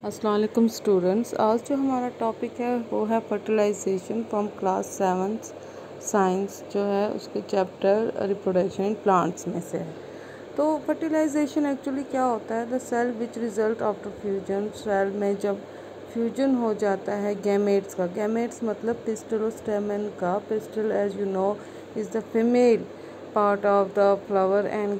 अस्सलाम वालेकुम स्टूडेंट्स। आज जो हमारा टॉपिक है वो है फर्टिलाइजेशन फ्रॉम क्लास 7 साइंस, जो है उसके चैप्टर रिप्रोडक्शन इन प्लांट्स में से है। तो फर्टिलाइजेशन एक्चुअली क्या होता है? The cell which result after fusion. Cell में जब फ्यूजन हो जाता है गैमेट्स का, गैमेट्स मतलब पिस्टल और स्टेमन का। Pistil as you know is the female part of the flower and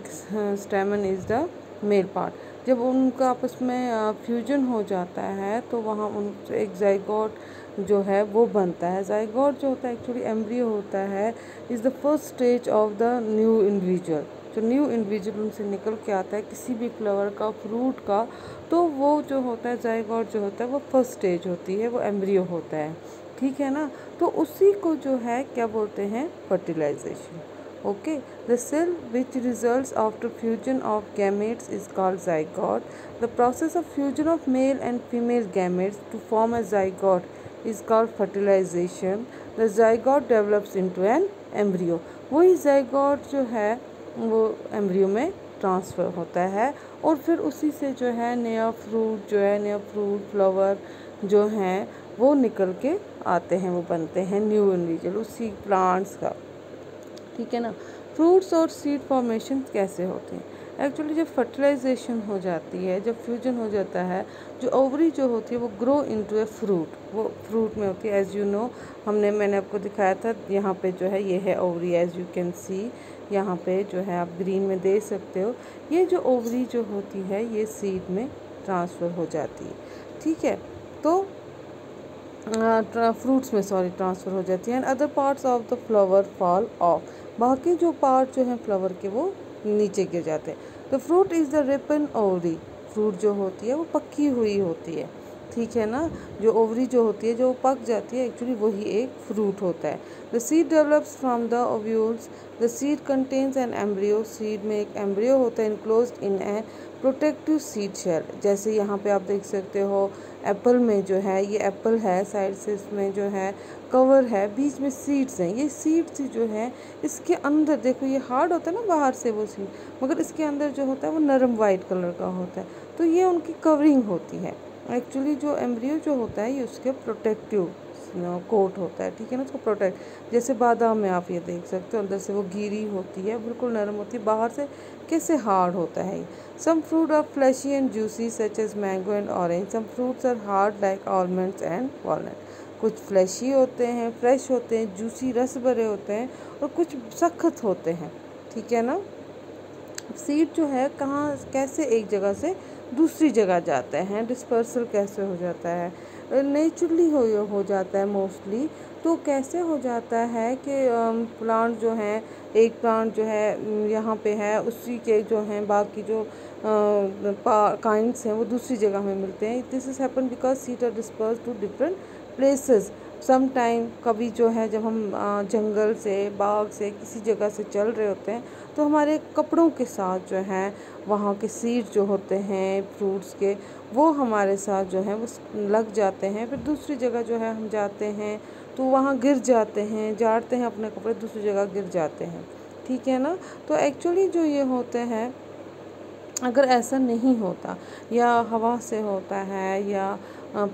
stamen is the male part. जब उनका आपस में फ्यूजन हो जाता है तो वहाँ उन एक जाइगोट जो है वो बनता है। जाइगोट जो होता है एक्चुअली एम्ब्रियो होता है, is the first stage of the new individual. जो न्यू इंडिविजुअल उनसे निकल के आता है किसी भी फ्लावर का, फ्रूट का, तो वो जो होता है जाइगोट जो होता है वो फर्स्ट स्टेज होती है, वो एम्ब्रियो होता है। ठीक है ना? तो उसी को जो है क्या बोलते हैं? Fertilisation. Okay, the cell which results after fusion of gametes is called zygote. The process of fusion of male and female gametes to form a zygote is called fertilization. The zygote develops into an embryo. वही zygote जो है वो embryo में transfer होता है और फिर उसी से जो है नया फ्रूट नया फ्रूट फ्लावर जो हैं वो निकल के आते हैं, वो बनते हैं न्यू इंडिविजुअल उसी प्लांट्स का। ठीक है ना? फ्रूट्स और सीड फॉर्मेशन कैसे होते हैं? एक्चुअली जब फर्टिलाइजेशन हो जाती है, जब फ्यूजन हो जाता है, जो ओवरी जो होती है वो ग्रो इनटू ए फ्रूट, वो फ्रूट में होती है। एज यू नो मैंने आपको दिखाया था, यहाँ पे जो है ये है ovary, as you can see यहाँ पे जो है आप ग्रीन में देख सकते हो। ये जो ओवरी जो होती है ये सीड में ट्रांसफ़र हो जाती है। ठीक है? तो फ्रूट्स में ट्रांसफ़र हो जाती है। And other parts of the flower fall of. बाकी जो पार्ट जो हैं फ्लावर के वो नीचे गिर जाते हैं। The fruit is the Ripon ovary. Fruit जो होती है वो पकी हुई होती है। ठीक है ना? जो ओवरी जो होती है जो पक जाती है एक्चुअली वही एक फ्रूट होता है। The seed develops from the ovules. The seed contains an embryo. Seed में एक एम्ब्रियो होता है इनक्लोज्ड इन ए प्रोटेक्टिव सीड शेल। जैसे यहाँ पे आप देख सकते हो एप्पल में जो है, ये एप्पल है, साइड से इसमें जो है कवर है, बीच में सीड्स हैं। ये सीड्स जो है इसके अंदर देखो, ये हार्ड होता है ना बाहर से वो सीड, मगर इसके अंदर जो होता है वो नरम वाइट कलर का होता है। तो ये उनकी कवरिंग होती है। एक्चुअली जो एम्ब्रियो जो होता है ये उसके प्रोटेक्टिव कोट होता है। ठीक है ना? उसको प्रोटेक्ट, जैसे बादाम में आप ये देख सकते हो अंदर से वो गिरी होती है, बिल्कुल नरम होती है, बाहर से कैसे हार्ड होता है। Some fruit are fleshy and juicy such as mango and orange. Some fruits are hard like almonds and walnut. कुछ फ्लैशी होते हैं, फ्रेश होते हैं, जूसी रस भरे होते हैं, और कुछ सख्त होते हैं। ठीक है ना? सीड जो है कहाँ कैसे एक जगह से दूसरी जगह जाते हैं, डिस्पर्सल कैसे हो जाता है? नेचुरली हो जाता है मोस्टली। तो कैसे हो जाता है कि प्लांट जो हैं, एक प्लांट जो है यहाँ पे है, उसी के जो हैं बाकी जो काइंड्स हैं वो दूसरी जगह में मिलते हैं। This is happen because seed are disperse to different places. Some time कभी जो है जब हम जंगल से, बाग से, किसी जगह से चल रहे होते हैं तो हमारे कपड़ों के साथ जो है वहाँ के सीड जो होते हैं फ्रूट्स के, वो हमारे साथ जो है वो लग जाते हैं। फिर दूसरी जगह जो है हम जाते हैं तो वहाँ गिर जाते हैं, झाड़ते हैं अपने कपड़े, दूसरी जगह गिर जाते हैं। ठीक है ना? तो एक्चुअली जो ये होते हैं, अगर ऐसा नहीं होता, या हवा से होता है या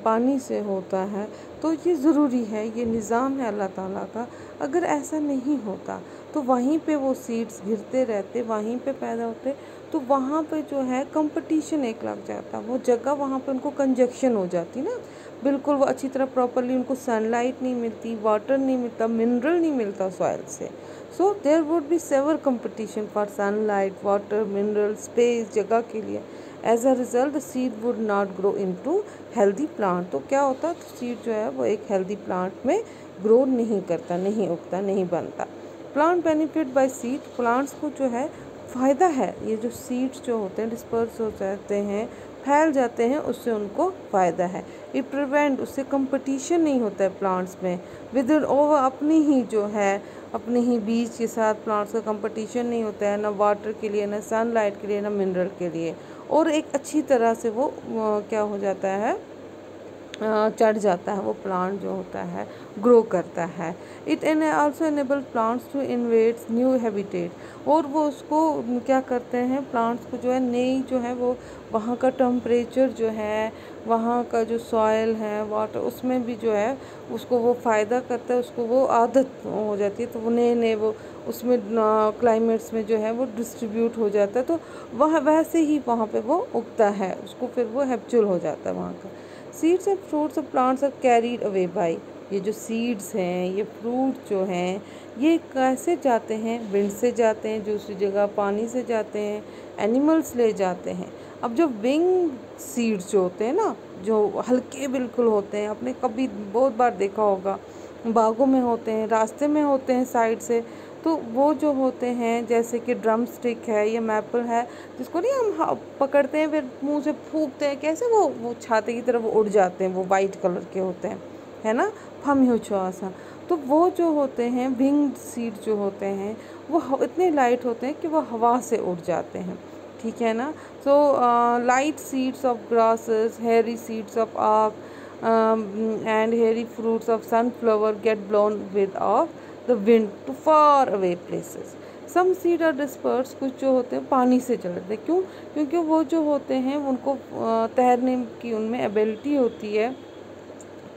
पानी से होता है, तो ये ज़रूरी है, ये निज़ाम है अल्लाह ताला का। अगर ऐसा नहीं होता तो वहीं पे वो सीड्स गिरते रहते, वहीं पे पैदा होते, तो वहाँ पे जो है कंपटीशन एक लग जाता, वो जगह वहाँ पे उनको कंजक्शन हो जाती ना, बिल्कुल वो अच्छी तरह प्रॉपरली उनको सनलाइट नहीं मिलती, वाटर नहीं मिलता, मिनरल नहीं मिलता सॉइल से। So there would be severe competition for sunlight, water, mineral, space, जगह के लिए। As a result, the seed would not grow into healthy plant। तो क्या होता है? तो सीड जो है वो एक हेल्दी प्लांट में ग्रो नहीं करता, नहीं उगता, नहीं बनता। Plant benefit by seed. Plants को जो है फ़ायदा है, ये जो सीड्स जो होते हैं डिस्पर्स हो जाते हैं, फैल जाते हैं, उससे उनको फ़ायदा है। इट प्रिवेंट, उससे कंपटीशन नहीं होता है प्लांट्स में। विद ओवर अपनी ही जो है अपने ही बीज के साथ प्लांट्स का कंपटीशन नहीं होता है, ना वाटर के लिए, ना सनलाइट के लिए, ना मिनरल के लिए। और एक अच्छी तरह से वो क्या हो जाता है, चढ़ जाता है, वो प्लांट जो होता है ग्रो करता है। It also enable plants to invade new habitat, और वो उसको क्या करते हैं, प्लांट्स को जो है नई जो है वो वहाँ का टेम्परेचर जो है, वहाँ का जो सॉइल है, वाटर, उसमें भी जो है उसको वो फ़ायदा करता है, उसको वो आदत हो जाती है, तो वो नए नए वो उसमें क्लाइमेट्स में जो है वो डिस्ट्रीब्यूट हो जाता है, तो वह वैसे ही वहाँ पे वो उगता है, उसको फिर वो हैबिचुअल हो जाता है वहाँ का। Seeds and fruits of plants are carried away by, ये जो सीड्स हैं, ये फ्रूट जो हैं, ये कैसे जाते हैं, विंड से जाते हैं, दूसरी जगह पानी से जाते हैं, एनिमल्स ले जाते हैं। अब जो विंग सीड्स जो होते हैं ना, जो हल्के बिल्कुल होते हैं, आपने कभी बहुत बार देखा होगा, बागों में होते हैं, रास्ते में होते हैं साइड से, तो वो जो होते हैं जैसे कि ड्रम स्टिक है या मैपल है, जिसको नहीं हम पकड़ते हैं फिर मुंह से फूंकते हैं, कैसे वो छाते की तरफ उड़ जाते हैं, वो वाइट कलर के होते हैं, है ना, फम्यूचुआसा। तो वो जो होते हैं विंग्ड सीड जो होते हैं, वो इतने लाइट होते हैं कि वो हवा से उड़ जाते हैं, ठीक है ना। So light seeds of grasses, hairy seeds of aak and hairy fruits of sunflower get blown with of the wind to far away places. Some seed are disperse, कुछ जो होते हैं पानी से चलते हैं, क्यों, क्योंकि वो जो होते हैं उनको तैरने की उनमें एबिलिटी होती है,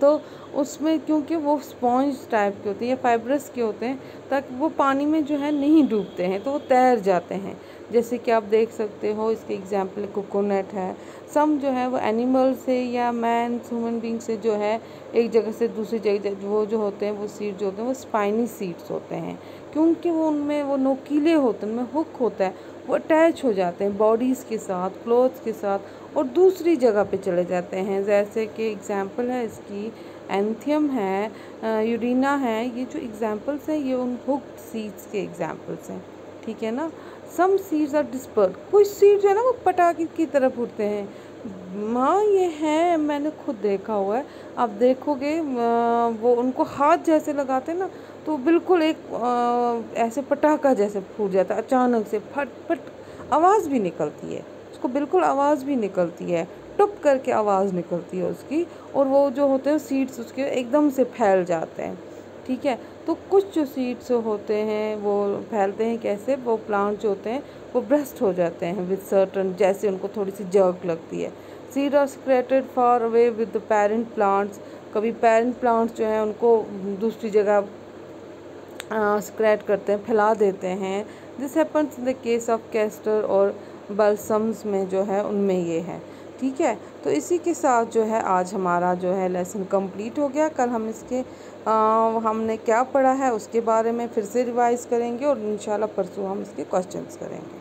तो उसमें क्योंकि वो स्पॉन्ज टाइप के होते हैं या फाइब्रस के होते हैं, ताकि वो पानी में जो है नहीं डूबते हैं, तो वो तैर जाते हैं। जैसे कि आप देख सकते हो, इसके एग्जाम्पल कोकोनट है। सम जो है वो एनिमल से या मैन ह्यूमन बींग से जो है एक जगह से दूसरी जगह वो जो होते हैं, वो सीड जो होते हैं वो स्पाइनी सीड्स होते हैं, क्योंकि वो उनमें वो नोकीले होते हैं, उनमें हुक होता है, वो अटैच हो जाते हैं बॉडीज़ के साथ, क्लोथ्स के साथ, और दूसरी जगह पे चले जाते हैं। जैसे कि एग्जाम्पल है इसकी एंथियम है, यूरिना है, ये जो एग्जाम्पल्स हैं ये उन हुक्ड सीड्स के एग्जाम्पल्स हैं, ठीक है ना। सम सीड्स आर डिस्पर्स, कुछ सीड जो है ना वो पटाखे की तरफ उड़ते हैं। हाँ ये है, मैंने खुद देखा हुआ है, आप देखोगे वो उनको हाथ जैसे लगाते हैं ना, तो बिल्कुल एक ऐसे पटाखा जैसे फूट जाता है, अचानक से फट फट आवाज़ भी निकलती है, उसको बिल्कुल आवाज़ भी निकलती है, टुप करके आवाज़ निकलती है उसकी, और वो जो होते हैं सीड्स उसके एकदम से फैल जाते हैं, ठीक है। तो कुछ जो सीड्स होते हैं वो फैलते हैं कैसे, वो प्लांट जो होते हैं वो ब्रस्ट हो जाते हैं विद सर्टन, जैसे उनको थोड़ी सी जर्क लगती है। Seed are secreted far away with the parent plants, कभी पेरेंट प्लांट्स जो हैं उनको दूसरी जगह सेक्रेट करते हैं, फैला देते हैं। This happens in the case of castor और बल्सम्स में जो है उनमें ये है, ठीक है। तो इसी के साथ जो है आज हमारा जो है लेसन कंप्लीट हो गया। कल हम इसके हमने क्या पढ़ा है उसके बारे में फिर से रिवाइज़ करेंगे, और इंशाल्लाह परसों हम इसके क्वेश्चंस करेंगे।